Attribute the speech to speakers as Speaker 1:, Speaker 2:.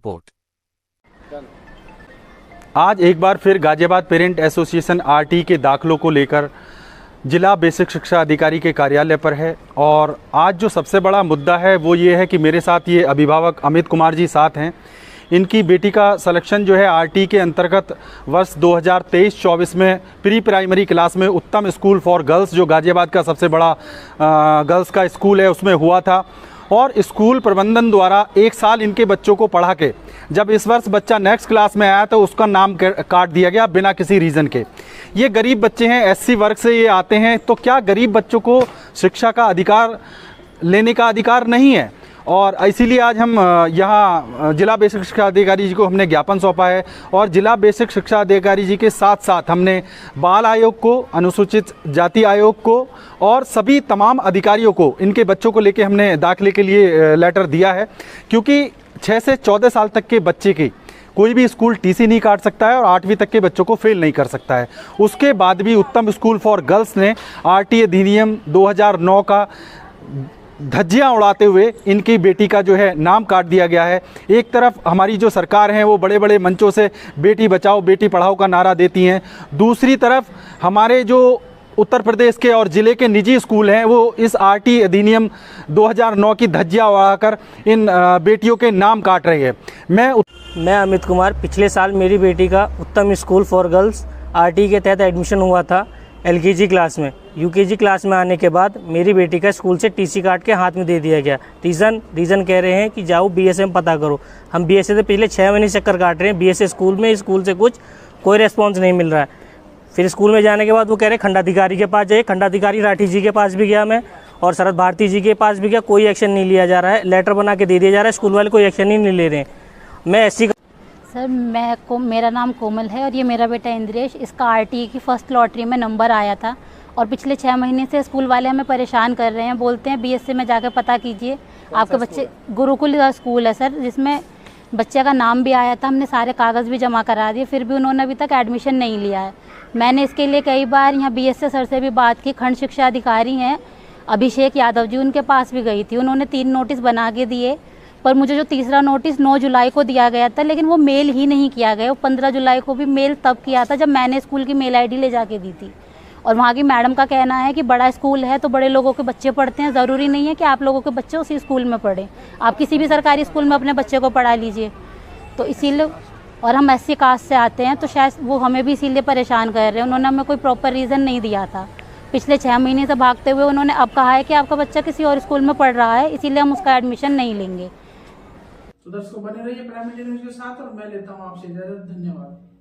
Speaker 1: Report.
Speaker 2: आज एक बार फिर गाजियाबाद पेरेंट एसोसिएशन आरटी के दाखिलों को लेकर जिला बेसिक शिक्षा अधिकारी के कार्यालय पर है और आज जो सबसे बड़ा मुद्दा है वो ये है कि मेरे साथ ये अभिभावक अमित कुमार जी साथ हैं। इनकी बेटी का सिलेक्शन जो है आरटी के अंतर्गत वर्ष 2023-24 में प्री प्राइमरी क्लास में उत्तम स्कूल फॉर गर्ल्स जो गाजियाबाद का सबसे बड़ा गर्ल्स का स्कूल है उसमें हुआ था और स्कूल प्रबंधन द्वारा एक साल इनके बच्चों को पढ़ा के जब इस वर्ष बच्चा नेक्स्ट क्लास में आया तो उसका नाम काट दिया गया बिना किसी रीज़न के। ये गरीब बच्चे हैं, एससी वर्ग से ये आते हैं, तो क्या गरीब बच्चों को शिक्षा का अधिकार लेने का अधिकार नहीं है? और इसीलिए आज हम यहाँ जिला बेसिक शिक्षा अधिकारी जी को हमने ज्ञापन सौंपा है और जिला बेसिक शिक्षा अधिकारी जी के साथ साथ हमने बाल आयोग को, अनुसूचित जाति आयोग को और सभी तमाम अधिकारियों को इनके बच्चों को लेके हमने दाखिले के लिए लेटर दिया है, क्योंकि 6 से 14 साल तक के बच्चे की कोई भी स्कूल टीसी नहीं काट सकता है और 8वीं तक के बच्चों को फेल नहीं कर सकता है। उसके बाद भी उत्तम स्कूल फॉर गर्ल्स ने आरटी अधिनियम 2009 का धज्जियां उड़ाते हुए इनकी बेटी का जो है नाम काट दिया गया है। एक तरफ हमारी जो सरकार है वो बड़े बड़े मंचों से बेटी बचाओ बेटी पढ़ाओ का नारा देती हैं, दूसरी तरफ हमारे जो उत्तर प्रदेश के और ज़िले के निजी स्कूल हैं वो इस आरटी अधिनियम 2009 की धज्जियां उड़ाकर इन बेटियों के नाम काट रही है।
Speaker 3: मैं अमित कुमार, पिछले साल मेरी बेटी का उत्तम स्कूल फॉर गर्ल्स आरटी के तहत एडमिशन हुआ था एलकेजी क्लास में। यूकेजी क्लास में आने के बाद मेरी बेटी का स्कूल से टीसी काट के हाथ में दे दिया गया। रीज़न कह रहे हैं कि जाओ बीएसए में पता करो। हम बीएसए से पिछले 6 महीने चक्कर काट रहे हैं बीएसए स्कूल में, स्कूल से कोई रिस्पॉन्स नहीं मिल रहा है। फिर स्कूल में जाने के बाद वो कह रहे हैं खंडाधिकारी के पास जाइए। खंडाधिकारी राठी जी के पास भी गया मैं और शरद भारती जी के पास भी गया, कोई एक्शन नहीं लिया जा रहा है। लेटर बना के दे दिया जा रहा है, स्कूल वाले कोई एक्शन ही नहीं ले रहे हैं। मैं एससी
Speaker 4: सर मेरा नाम कोमल है और ये मेरा बेटा इंद्रेश। इसका आरटीई की फर्स्ट लॉटरी में नंबर आया था और पिछले 6 महीने से स्कूल वाले हमें परेशान कर रहे हैं। बोलते हैं बीएसए में जाकर पता कीजिए, आपके बच्चे गुरुकुल स्कूल है सर जिसमें बच्चे का नाम भी आया था। हमने सारे कागज़ भी जमा करा दिए, फिर भी उन्होंने अभी तक एडमिशन नहीं लिया है। मैंने इसके लिए कई बार यहाँ बीएसए सर से भी बात की। खंड शिक्षा अधिकारी हैं अभिषेक यादव जी, उनके पास भी गई थी। उन्होंने 3 नोटिस बना के दिए, पर मुझे जो तीसरा नोटिस 9 जुलाई को दिया गया था लेकिन वो मेल ही नहीं किया गया। वो 15 जुलाई को भी मेल तब किया था जब मैंने स्कूल की मेल आईडी ले जाके दी थी। और वहाँ की मैडम का कहना है कि बड़ा स्कूल है तो बड़े लोगों के बच्चे पढ़ते हैं, ज़रूरी नहीं है कि आप लोगों के बच्चे उसी स्कूल में पढ़ें। आप किसी भी सरकारी स्कूल में अपने बच्चे को पढ़ा लीजिए। तो इसीलिए, और हम एससी कास्ट से आते हैं तो शायद वो हमें भी इसीलिए परेशान कर रहे हैं। उन्होंने हमें कोई प्रॉपर रीज़न नहीं दिया था। पिछले 6 महीने से भागते हुए उन्होंने अब कहा है कि आपका बच्चा किसी और स्कूल में पढ़ रहा है, इसीलिए हम उसका एडमिशन नहीं लेंगे।
Speaker 5: तो दर्शकों बने रहिए प्राइम न्यूज़ के साथ और मैं लेता हूँ आपसे इजाजत। धन्यवाद।